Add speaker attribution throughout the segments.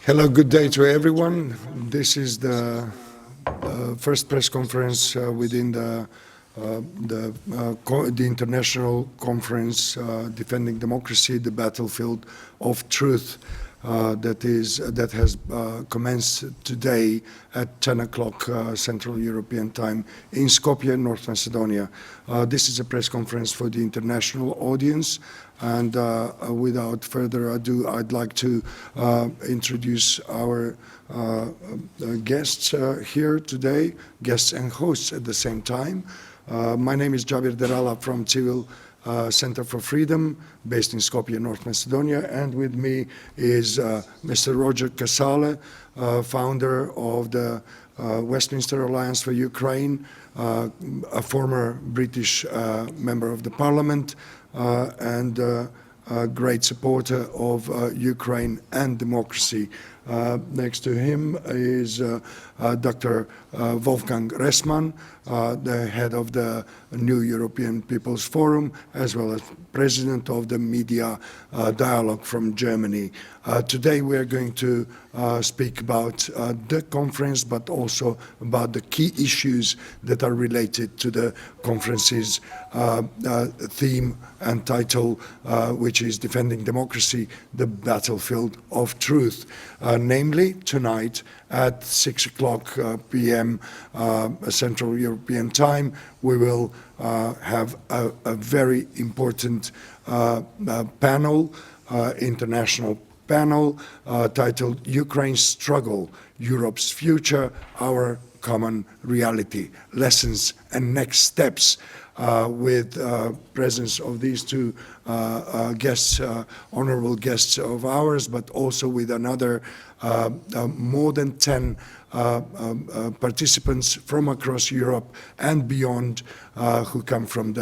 Speaker 1: Hello, good day to everyone. This is the first press conference within the international conference Defending Democracy, the Battlefield of Truth that has commenced today at 10 o'clock Central European Time in Skopje, North Macedonia. This is a press conference for the international audience, and without further ado, I'd like to introduce our guests here today, guests and hosts at the same time. My name is Xhabir Derala from Civil Center for Freedom, based in Skopje, North Macedonia, and with me is Mr. Roger Casale, founder of the Westminster Alliance for Ukraine, a former British member of the Parliament, and a great supporter of Ukraine and democracy. Next to him is Dr. Wolfgang Resman, the head of the New European People's Forum, as well as president of the Media Dialogue from Germany. Today we are going to speak about the conference, but also about the key issues that are related to the conference's theme and title, which is Defending Democracy, the Battlefield of Truth. Namely, tonight at 6 o'clock p.m. Central European Time, we will have a very important panel, international panel, titled Ukraine's Struggle, Europe's Future, Our Common Reality, Lessons and Next Steps, with presence of these two guests, honorable guests of ours, but also with another more than 10 participants from across Europe and beyond, who come from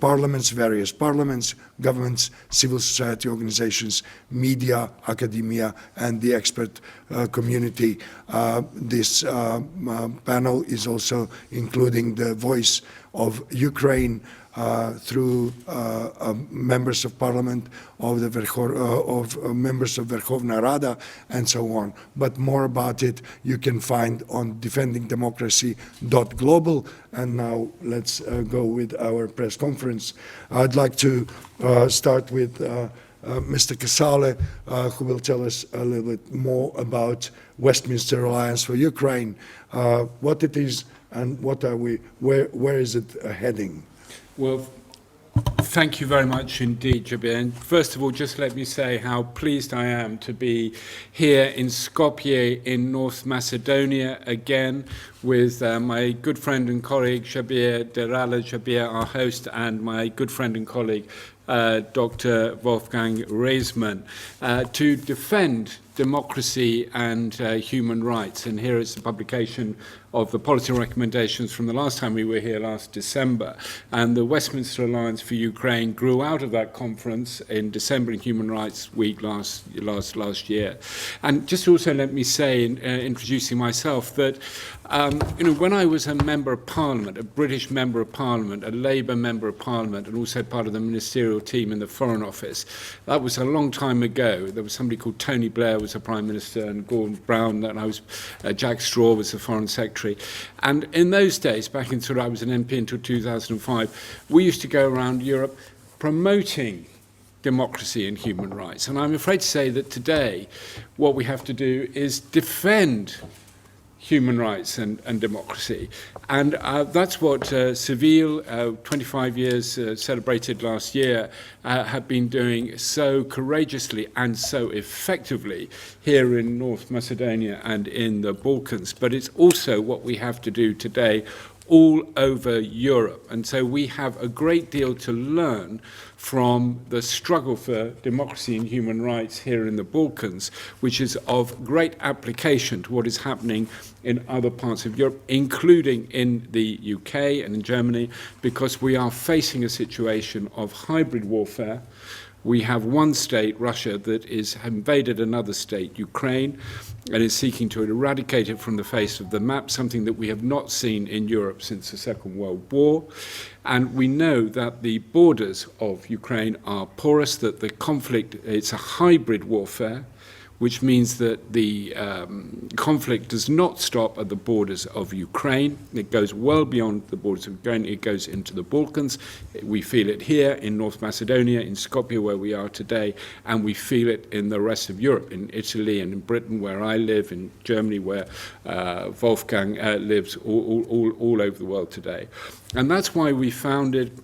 Speaker 1: parliaments, various parliaments, governments, civil society organizations, media, academia, and the expert community. This panel is also including the voice of Ukraine through members of parliament, of the members of Verkhovna Rada, and so on. But more about it you can find on defendingdemocracy.global. And now let's go with our press conference. I'd like to start with Mr. Casale, who will tell us a little bit more about Westminster Alliance for Ukraine, what it is and what are we, where is it heading?
Speaker 2: Well, thank you very much indeed, Xhabir. And first of all, just let me say how pleased I am to be here in Skopje in North Macedonia again with my good friend and colleague Xhabir Derala, Xhabir, our host, and my good friend and colleague Dr. Wolfgang Resman, to defend democracy and human rights. And here is the publication of the policy recommendations from the last time we were here last December. And the Westminster Alliance for Ukraine grew out of that conference in December in Human Rights Week last year. And just also let me say, in introducing myself, that when I was a member of Parliament, a British member of Parliament, a Labour member of Parliament, and also part of the ministerial team in the Foreign Office, that was a long time ago. There was somebody called Tony Blair was the Prime Minister, and Gordon Brown, and I was Jack Straw was the Foreign Secretary. And in those days, back in I was an MP until 2005, we used to go around Europe promoting democracy and human rights. And I'm afraid to say that today, what we have to do is defend human rights and democracy. And that's what Civil, 25 years celebrated last year, have been doing so courageously and so effectively here in North Macedonia and in the Balkans. But it's also what we have to do today all over Europe. And so we have a great deal to learn from the struggle for democracy and human rights here in the Balkans, which is of great application to what is happening in other parts of Europe, including in the UK and in Germany, because we are facing a situation of hybrid warfare. We have one state, Russia, that has invaded another state, Ukraine, and is seeking to eradicate it from the face of the map, something that we have not seen in Europe since the Second World War. And we know that the borders of Ukraine are porous, that the conflict, it's a hybrid warfare. which means that the conflict does not stop at the borders of Ukraine. It goes well beyond the borders of Ukraine. It goes into the Balkans. We feel it here in North Macedonia, in Skopje, where we are today, and we feel it in the rest of Europe, in Italy and in Britain, where I live, in Germany, where Wolfgang lives, all over the world today. And that's why we founded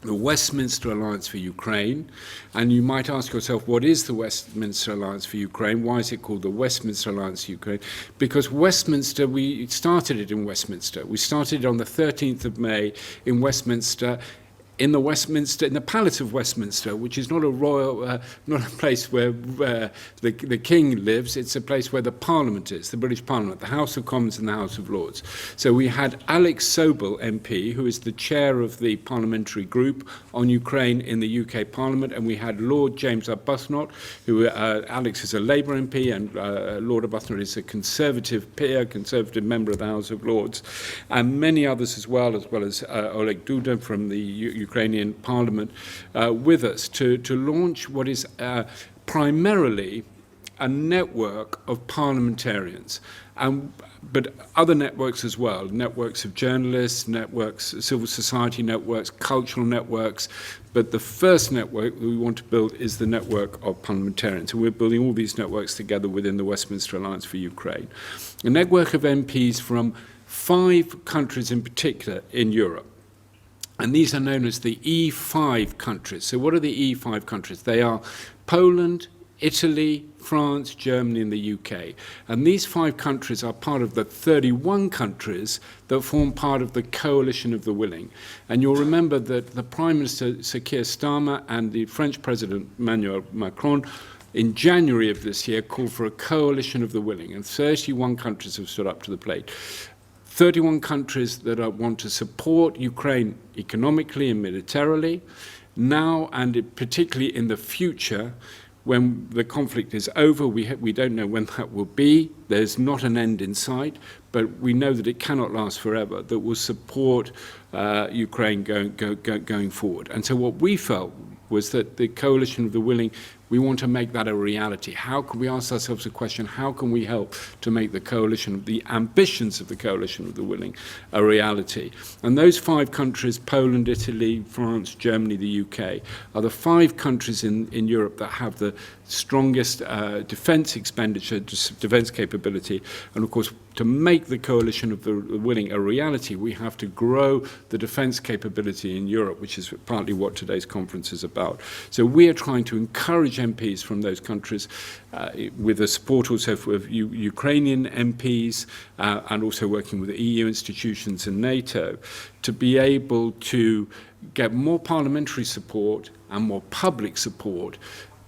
Speaker 2: the Westminster Alliance for Ukraine. And you might ask yourself, what is the Westminster Alliance for Ukraine? Why is it called the Westminster Alliance for Ukraine? Because Westminster, we started it in Westminster. We started it on the 13th of May in Westminster, in the Palace of Westminster, which is not a royal, not a place where the King lives. It's a place where the Parliament is, the British Parliament, the House of Commons and the House of Lords. So we had Alex Sobel, MP, who is the chair of the parliamentary group on Ukraine in the UK Parliament, and we had Lord James Arbuthnot, who Alex is a Labour MP, and Lord Arbuthnot is a Conservative peer, Conservative member of the House of Lords, and many others as well as Oleg Duda from the Ukrainian Parliament with us to launch what is primarily a network of parliamentarians, but other networks as well, networks of journalists, networks, civil society networks, cultural networks. But the first network that we want to build is the network of parliamentarians. And we're building all these networks together within the Westminster Alliance for Ukraine. A network of MPs from 5 countries in particular in Europe. And these are known as the E5 countries. So what are the E5 countries? They are Poland, Italy, France, Germany, and the UK. And these 5 countries are part of the 31 countries that form part of the coalition of the willing. And you'll remember that the Prime Minister, Sir Keir Starmer, and the French President, Emmanuel Macron, in January of this year, called for a coalition of the willing. And 31 countries have stood up to the plate. 31 countries that want to support Ukraine economically and militarily, now and particularly in the future, when the conflict is over. We don't know when that will be. There's not an end in sight, but we know that it cannot last forever, that will support Ukraine going forward. And so what we felt was that the coalition of the willing, we want to make that a reality. How can we ask ourselves a question, how can we help to make the coalition, the ambitions of the coalition of the willing, a reality? And those 5 countries, Poland, Italy, France, Germany, the UK, are the 5 countries in Europe that have the strongest defence expenditure, defence capability. And of course, to make the coalition of the willing a reality, we have to grow the defence capability in Europe, which is partly what today's conference is about. So we are trying to encourage MPs from those countries with the support also of Ukrainian MPs and also working with the EU institutions and NATO to be able to get more parliamentary support and more public support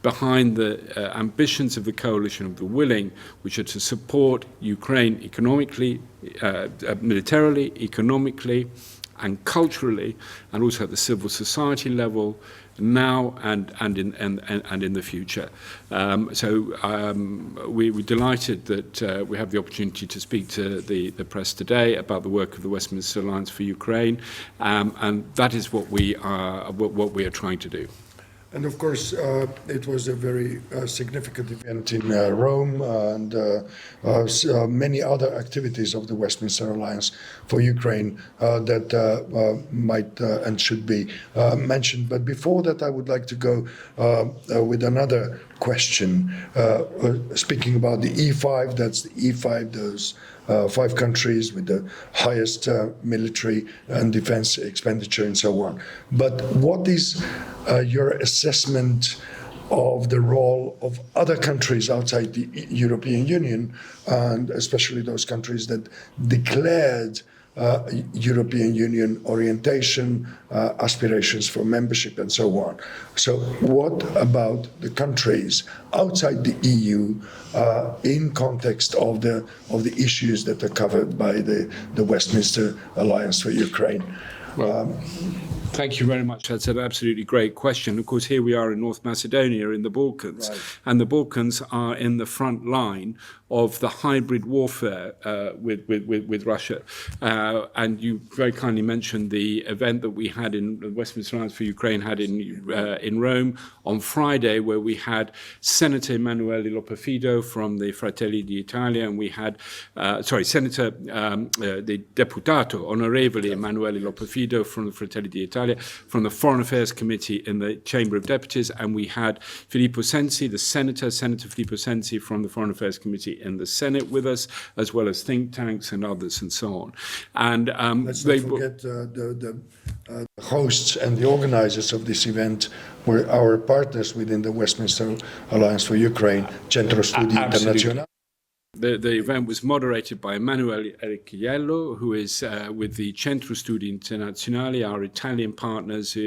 Speaker 2: behind the ambitions of the coalition of the willing, which are to support Ukraine economically, militarily, economically, and culturally, and also at the civil society level, now and in the future. We're delighted that we have the opportunity to speak to the press today about the work of the Westminster Alliance for Ukraine, and that is what we are trying to do.
Speaker 1: And of course, it was a very significant event in Rome, and many other activities of the Westminster Alliance for Ukraine that might and should be mentioned. But before that, I would like to go with another question. Speaking about the E5, that's the E5, those 5 countries with the highest military and defense expenditure and so on. But what is your assessment of the role of other countries outside the European Union, and especially those countries that declared European Union orientation, aspirations for membership, and so on? So what about the countries outside the EU in context of the issues that are covered by the Westminster Alliance for Ukraine?
Speaker 2: Thank you very much. That's an absolutely great question. Of course, here we are in North Macedonia in the Balkans, right. And the Balkans are in the front line of the hybrid warfare with Russia. And you very kindly mentioned the event that we had in the Westminster Alliance for Ukraine had in Rome on Friday, where we had Senator Emanuele Lopafido from the Fratelli d'Italia, and we had, Senator, the Deputato Onorevole Emanuele Lopafido from the Fratelli d'Italia, from the Foreign Affairs Committee in the Chamber of Deputies, and we had Filippo Sensi, the Senator Filippo Sensi from the Foreign Affairs Committee in the Senate with us, as well as think tanks and others and so on. And
Speaker 1: let's not forget the hosts and the organizers of this event were our partners within the Westminster Alliance for Ukraine, Centro Studi Internazionali.
Speaker 2: The event was moderated by Emanuele Ericchiello, who is with the Centro Studi Internazionali, our Italian partners,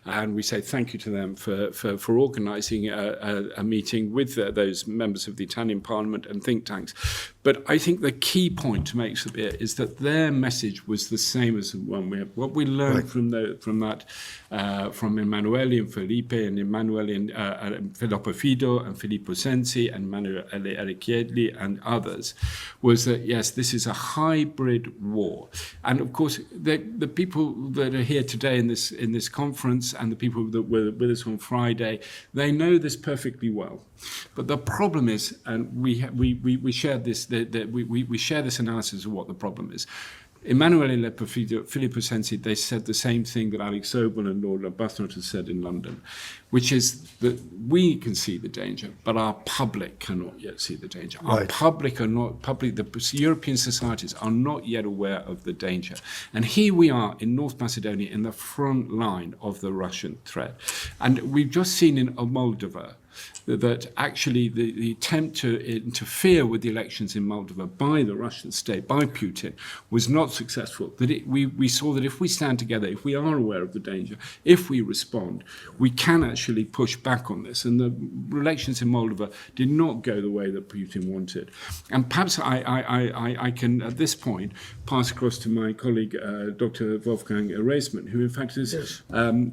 Speaker 2: and we say thank you to them for organising a meeting with those members of the Italian Parliament and think tanks. But I think the key point to make, Xhabir, is that their message was the same as the one we have. What we learned from Emanuele and Felipe and Emanuele and Filippo Fido and Filippo Sensi and Emanuele Ericchielli and others was that, yes, this is a hybrid war. And of course, the people that are here today in this conference and the people that were with us on Friday, they know this perfectly well. But the problem is, and we shared this, we share this analysis of what the problem is. Emanuele Lopafido, Filippo Sensi, they said the same thing that Alex Sobel and Lord Arbuthnot has said in London, which is that we can see the danger, but our public cannot yet see the danger. Our the European societies are not yet aware of the danger. And here we are in North Macedonia in the front line of the Russian threat. And we've just seen in Moldova that actually the attempt to interfere with the elections in Moldova by the Russian state, by Putin, was not successful. That we saw that if we stand together, if we are aware of the danger, if we respond, we can actually push back on this. And the elections in Moldova did not go the way that Putin wanted. And perhaps I can, at this point, pass across to my colleague, Dr. Wolfgang Resman, who in fact has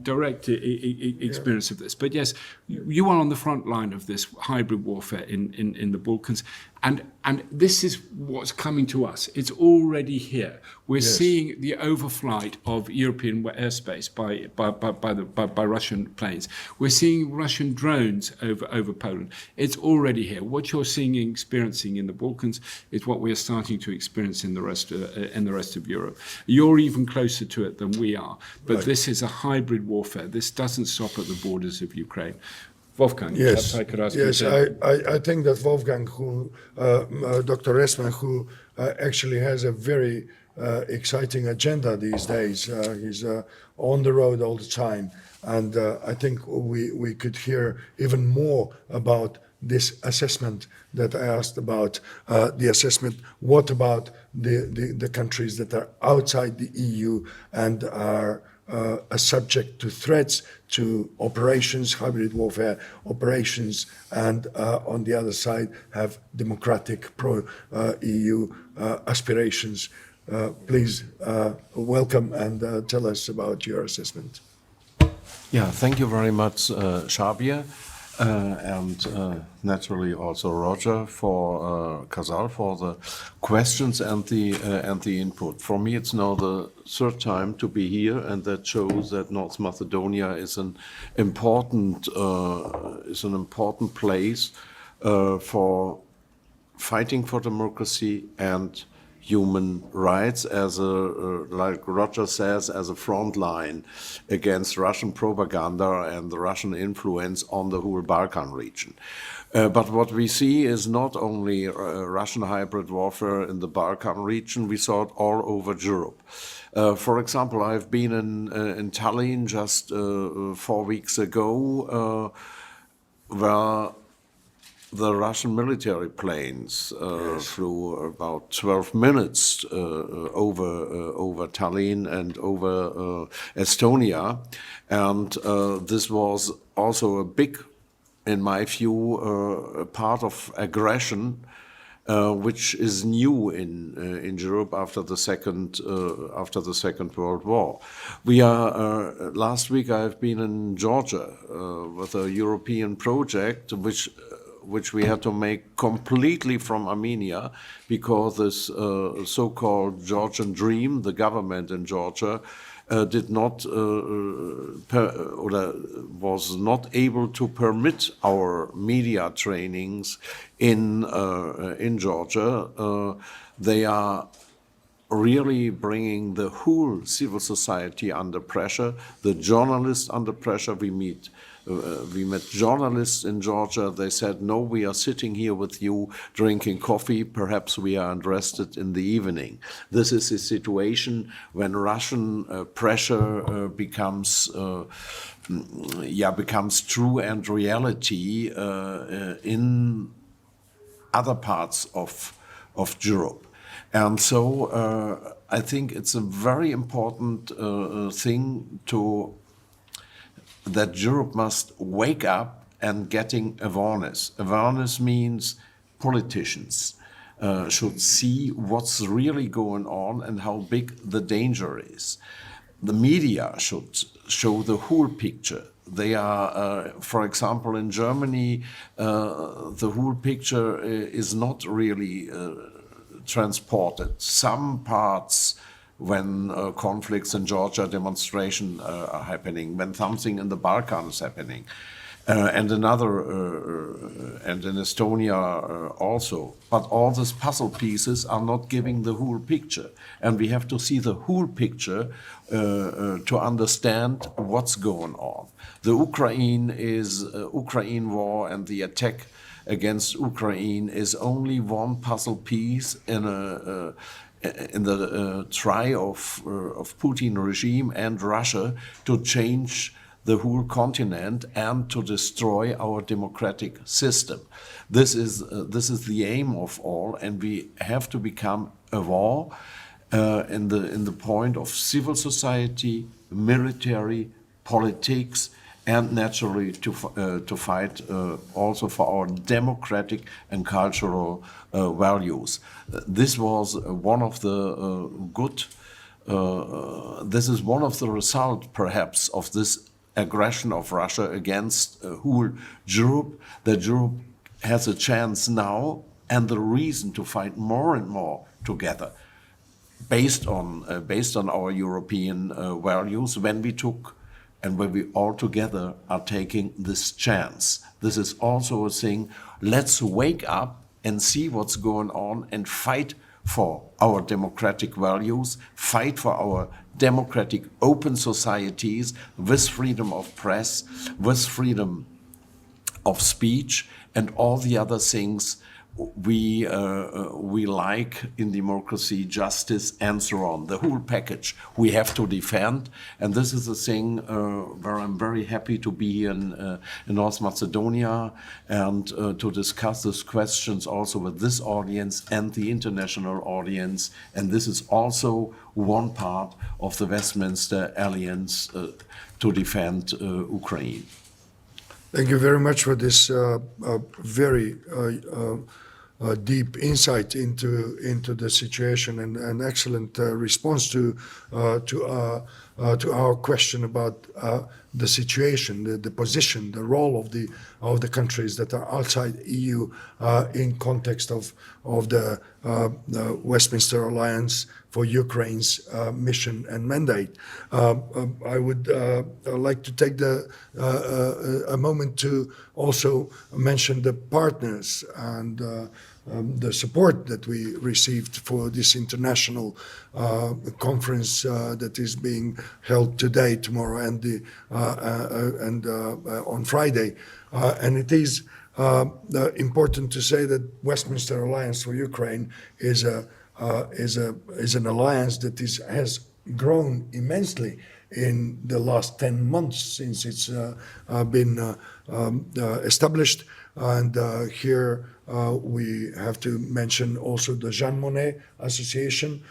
Speaker 2: direct experience of this. But yes, you are on the front line of this hybrid warfare in the Balkans. And this is what's coming to us. It's already here. We're seeing the overflight of European airspace by Russian planes. We're seeing Russian drones over Poland. It's already here. What you're seeing and experiencing in the Balkans is what we are starting to experience in the rest of Europe. You're even closer to it than we are. But this is a hybrid warfare. This doesn't stop at the borders of Ukraine. Wolfgang,
Speaker 1: yes,
Speaker 2: I could ask
Speaker 1: yes,
Speaker 2: you
Speaker 1: I think that Wolfgang, Dr. Resman, who actually has a very exciting agenda these days. He's on the road all the time, and I think we could hear even more about this assessment that I asked about, the assessment. What about the countries that are outside the EU and are subject to threats, to operations, hybrid warfare operations, and on the other side have democratic pro-EU aspirations. Please welcome and tell us about your assessment.
Speaker 3: Yeah, thank you very much, Xhabir, and naturally also Roger Casale for the questions and the input. For me, it's now the third time to be here, and that shows that North Macedonia is an important place for fighting for democracy and human rights, as like Roger says, as a front line against Russian propaganda and the Russian influence on the whole Balkan region. But what we see is not only Russian hybrid warfare in the Balkan region, we saw it all over Europe. For example, I've been in Tallinn just 4 weeks ago, where the Russian military planes flew about 12 minutes over Tallinn and over Estonia. And this was also a big, in my view, part of aggression, which is new in Europe after the Second World War. We are last week I've been in Georgia with a European project which which we had to make completely from Armenia, because this so-called Georgian dream, the government in Georgia, did not was not able to permit our media trainings in Georgia. They are really bringing the whole civil society under pressure, the journalists under pressure. We met journalists in Georgia. They said, no, we are sitting here with you drinking coffee. Perhaps we are interested in the evening. This is a situation when Russian pressure becomes true and reality in other parts of Europe. And so I think it's a very important thing that Europe must wake up and getting awareness. Awareness means politicians should see what's really going on and how big the danger is. The media should show the whole picture. They are, for example, in Germany, the whole picture is not really transported. Some parts, when conflicts in Georgia, demonstrations are happening, when something in the Balkans is happening, and in Estonia also. But all these puzzle pieces are not giving the whole picture. And we have to see the whole picture to understand what's going on. The Ukraine war and the attack against Ukraine is only one puzzle piece in the try of Putin regime and Russia to change the whole continent and to destroy our democratic system. This is the aim of all, and we have to become aware in the point of civil society, military, politics, and naturally to fight also for our democratic and cultural values. This was one of the this is one of the results, perhaps, of this aggression of Russia against whole Europe, that Europe has a chance now and the reason to fight more and more together, based on our European values, when we took and when we all together are taking this chance. This is also a thing. Let's wake up and see what's going on and fight for our democratic values, fight for our democratic open societies with freedom of press, with freedom of speech, and all the other things we like in democracy, justice, and so on. The whole package we have to defend, and this is a thing where I'm very happy to be here in North Macedonia and to discuss these questions also with this audience and the international audience. And this is also one part of the Westminster Alliance to defend Ukraine.
Speaker 1: Thank you very much for this very deep insight into the situation and an excellent response to our question about the situation, the position, the role of the countries that are outside EU in context of the Westminster Alliance for Ukraine's mission and mandate. I would like to take a moment to also mention the partners and the support that we received for this international conference that is being held today, tomorrow, and on Friday. And it is important to say that Westminster Alliance for Ukraine is an alliance that has grown immensely in the last 10 months since it's been established. And here We have to mention also the Jean Monnet Association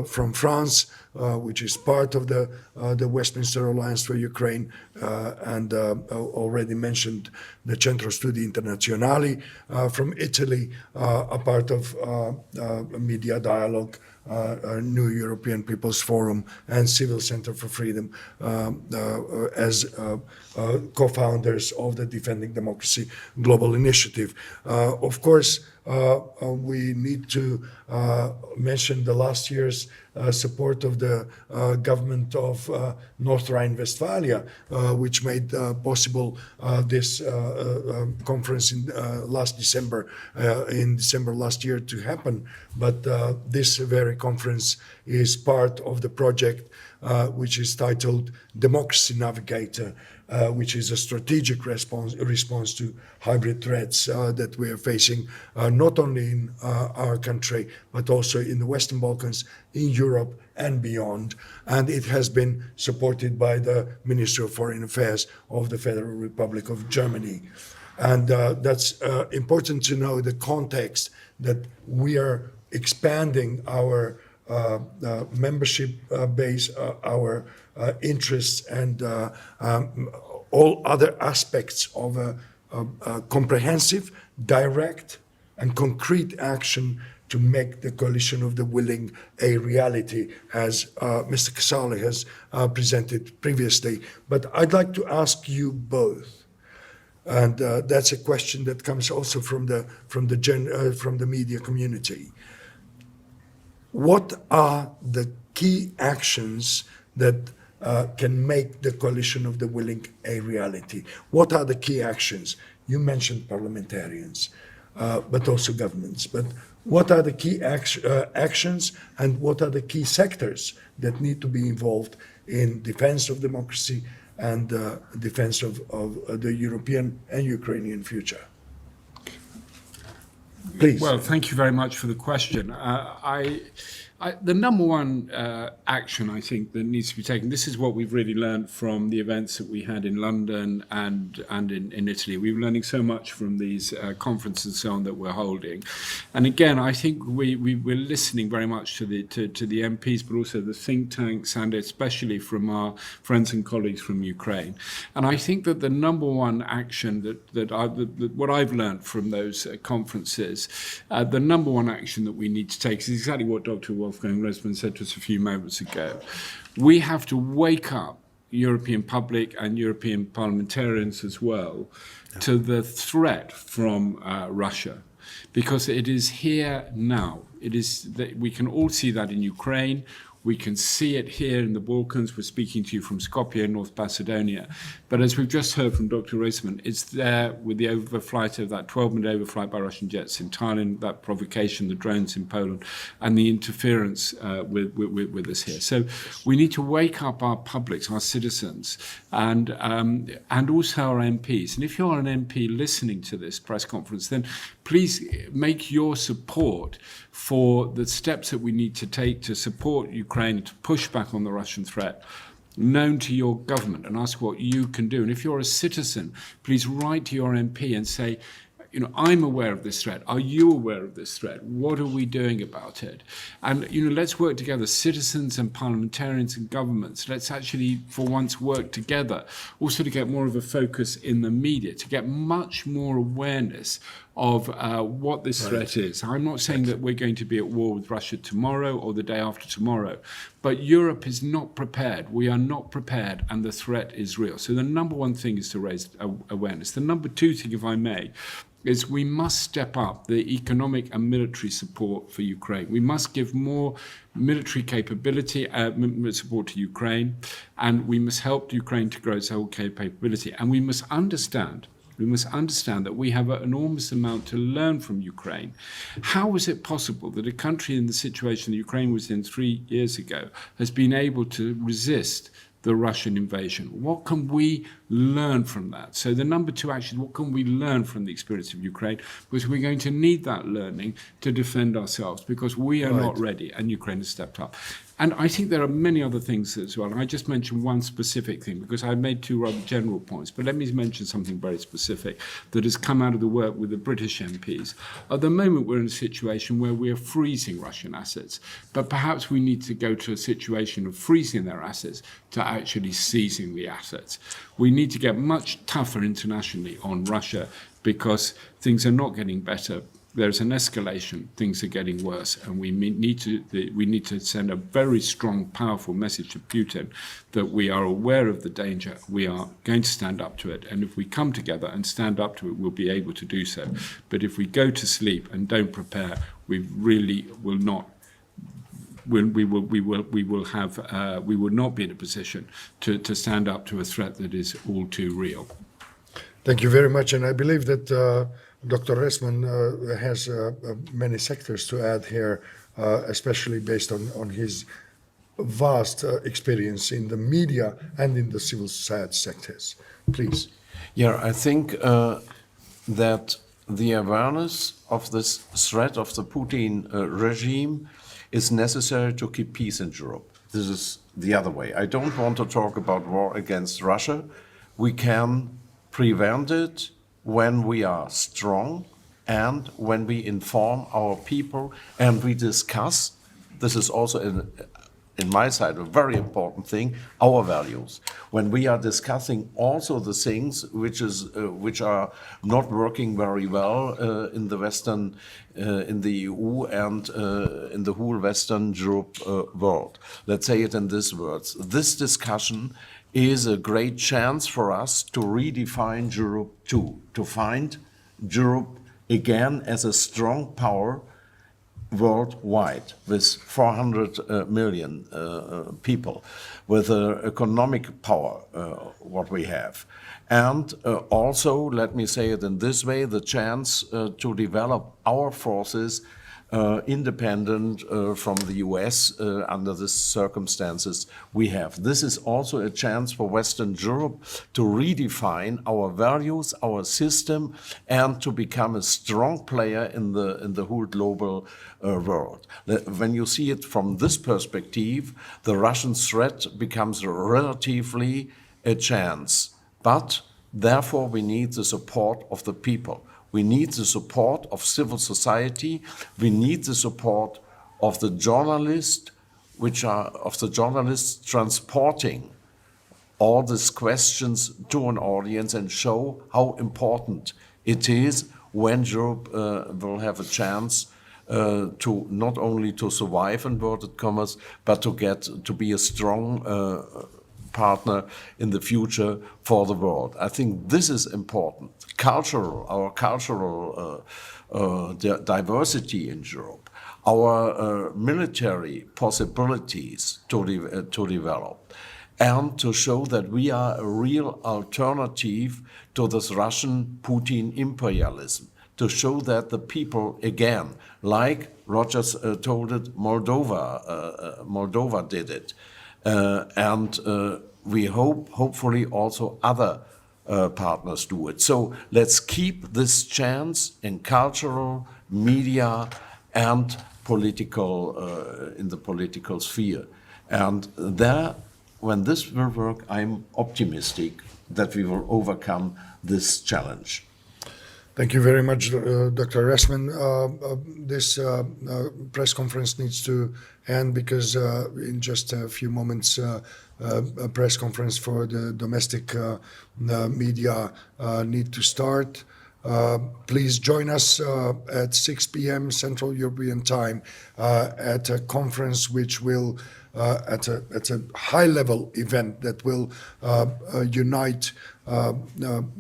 Speaker 1: from France, which is part of the Westminster Alliance for Ukraine, and already mentioned the Centro Studi Internazionali from Italy, a part of Media Dialogue, New European People's Forum, and Civil Center for Freedom as co-founders of the Defending Democracy Global Initiative. Of course, we need to mention the last year's support of the government of North Rhine-Westphalia, which made possible this conference in December last year to happen. But this very conference is part of the project which is titled Democracy Navigator, which is a strategic response to hybrid threats that we are facing, not only in our country, but also in the Western Balkans, in Europe and beyond. And it has been supported by the Ministry of Foreign Affairs of the Federal Republic of Germany. And that's important to know the context that we are expanding our membership base, our interests, and all other aspects of a comprehensive, direct, and concrete action to make the coalition of the willing a reality, as Mr. Casale has presented previously. But I'd like to ask you both, and that's a question that comes also from the media community. What are the key actions that can make the coalition of the willing a reality? What are the key actions? You mentioned parliamentarians, but also governments. But what are the key actions, and what are the key sectors that need to be involved in defense of democracy and defense of the European and Ukrainian future? Please.
Speaker 2: Well, thank you very much for the question. The number one action I think that needs to be taken, this is what we've really learned from the events that we had in London and in Italy. We're learning so much from these conferences and so on that we're holding. And again, I think we're listening very much to the MPs, but also the think tanks, and especially from our friends and colleagues from Ukraine. And I think that the number one action what I've learned from those conferences, the number one action that we need to take is exactly what Dr. Wolfgang Resman said to us a few moments ago. We have to wake up European public and European parliamentarians as well to the threat from Russia, because it is here now. It is that we can all see that in Ukraine. We can see it here in the Balkans. We're speaking to you from Skopje, North Macedonia. But as we've just heard from Dr. Resman, it's there with the overflight of that 12-minute overflight by Russian jets in Thailand, that provocation, the drones in Poland, and the interference with us here. So we need to wake up our publics, our citizens, and also our MPs. And if you're an MP listening to this press conference, then please make your support for the steps that we need to take to support Ukraine, to push back on the Russian threat, known to your government, and ask what you can do. And if you're a citizen, please write to your MP and say, you know, I'm aware of this threat. Are you aware of this threat? What are we doing about it? And, you know, let's work together, citizens and parliamentarians and governments. Let's actually, for once, work together. Also to get more of a focus in the media, to get much more awareness of what this threat is. I'm not saying that we're going to be at war with Russia tomorrow or the day after tomorrow, but Europe is not prepared. We are not prepared, and the threat is real. So the number one thing is to raise awareness. The number two thing, if I may, is we must step up the economic and military support for Ukraine. We must give more military capability, support to Ukraine, and we must help Ukraine to grow its whole capability. And we must understand that we have an enormous amount to learn from Ukraine. How is it possible that a country in the situation that Ukraine was in 3 years ago has been able to resist the Russian invasion? What can we learn from that? So the number two action, what can we learn from the experience of Ukraine? Because we're going to need that learning to defend ourselves, because we are not ready, and Ukraine has stepped up. And I think there are many other things as well. I just mentioned one specific thing because I made two rather general points, but let me mention something very specific that has come out of the work with the British MPs. At the moment, we're in a situation where we are freezing Russian assets, but perhaps we need to go to a situation of freezing their assets to actually seizing the assets. We need to get much tougher internationally on Russia because things are not getting better. There's an escalation, things are getting worse, and we need to send a very strong, powerful message to Putin that we are aware of the danger, we are going to stand up to it, and if we come together and stand up to it, we'll be able to do so. But if we go to sleep and don't prepare, we really will not. We will not be in a position to stand up to a threat that is all too real.
Speaker 1: Thank you very much, and I believe that Dr. Resman has many sectors to add here, especially based on his vast experience in the media and in the civil society sectors. Please.
Speaker 3: Yeah, I think that the awareness of this threat of the Putin regime is necessary to keep peace in Europe. This is the other way. I don't want to talk about war against Russia. We can prevent it when we are strong and when we inform our people and we discuss, this is also in my side a very important thing, our values. When we are discussing also the things which are not working very well in the Western, in the EU and in the whole Western Europe world. Let's say it in these words. This discussion is a great chance for us to redefine Europe too, to find Europe again as a strong power worldwide with 400 million people, with economic power, what we have. And also, let me say it in this way, the chance to develop our forces independent from the US under the circumstances we have. This is also a chance for Western Europe to redefine our values, our system, and to become a strong player in the whole global world. When you see it from this perspective, the Russian threat becomes relatively a chance. But therefore, we need the support of the people. We need the support of civil society. We need the support of the journalists, transporting all these questions to an audience and show how important it is when Europe will have a chance to not only to survive inverted commas, but to be a strong partner in the future for the world. I think this is important. Our cultural diversity in Europe, our military possibilities to develop, and to show that we are a real alternative to this Russian Putin imperialism, to show that the people, again, like Roger told it, Moldova did it. And we hopefully also other partners do it. So let's keep this chance in cultural, media, and political, in the political sphere. And there, when this will work, I'm optimistic that we will overcome this challenge.
Speaker 1: Thank you very much, Dr. Resman. This press conference needs to end because in just a few moments, a press conference for the domestic media need to start. Please join us at 6 p.m. Central European Time at a conference which will, at a high-level event that will unite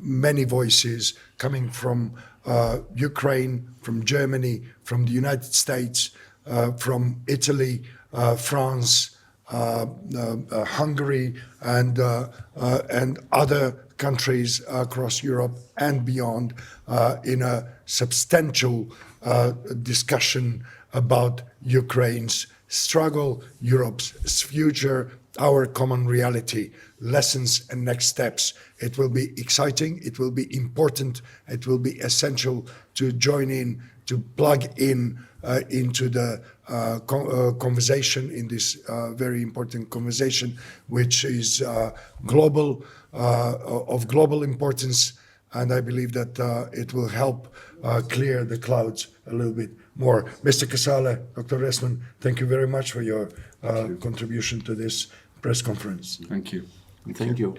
Speaker 1: many voices coming from Ukraine, from Germany, from the United States, from Italy, France, Hungary, and other countries across Europe and beyond in a substantial discussion about Ukraine's struggle, Europe's future, our common reality, lessons and next steps. It will be exciting, it will be important, it will be essential to join in to plug in into the conversation, in this very important conversation, which is global, of global importance. And I believe that it will help clear the clouds a little bit more. Mr. Casale, Dr. Resman, thank you very much for your contribution to this press conference.
Speaker 2: Thank you.
Speaker 3: Thank you.